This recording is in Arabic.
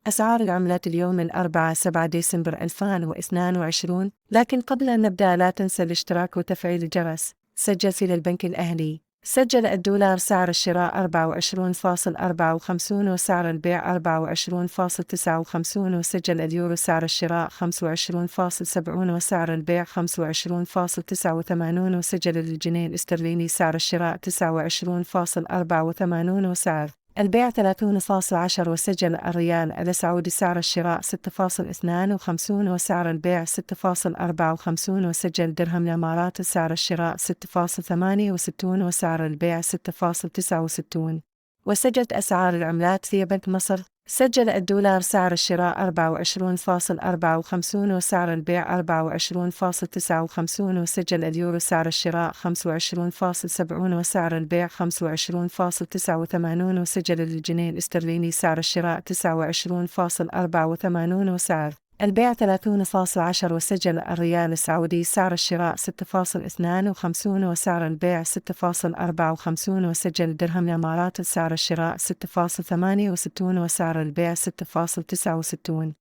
أسعار العملات اليوم الأربعاء 7 ديسمبر 2022. لكن قبل أن نبدأ لا تنسى الاشتراك وتفعيل الجرس. سجل في البنك الأهلي. سجل الدولار سعر الشراء 24.54 وسعر البيع 24.59. وسجل اليورو سعر الشراء 25.70 وسعر البيع 25.89. وسجل الجنيه الاسترليني سعر الشراء 29.84 وسعر البيع 30.10. وسجل الريال السعودي سعر الشراء 6.52 وسعر البيع 6.54. وسجل درهم الإمارات سعر الشراء 6.68 وسعر البيع 6.69. وسجلت أسعار العملات في بنك مصر. سجل الدولار سعر الشراء 24.54 وسعر البيع 24.59. وسجل اليورو سعر الشراء 25.70 وسعر البيع 25.89. وسجل الجنيه الاسترليني سعر الشراء 29.84 وسعر البيع 30.10. وسجل الريال السعودي سعر الشراء 6.52 وسعر البيع 6.54. وسجل درهم الإمارات سعر الشراء 6.68 وسعر البيع 6.69.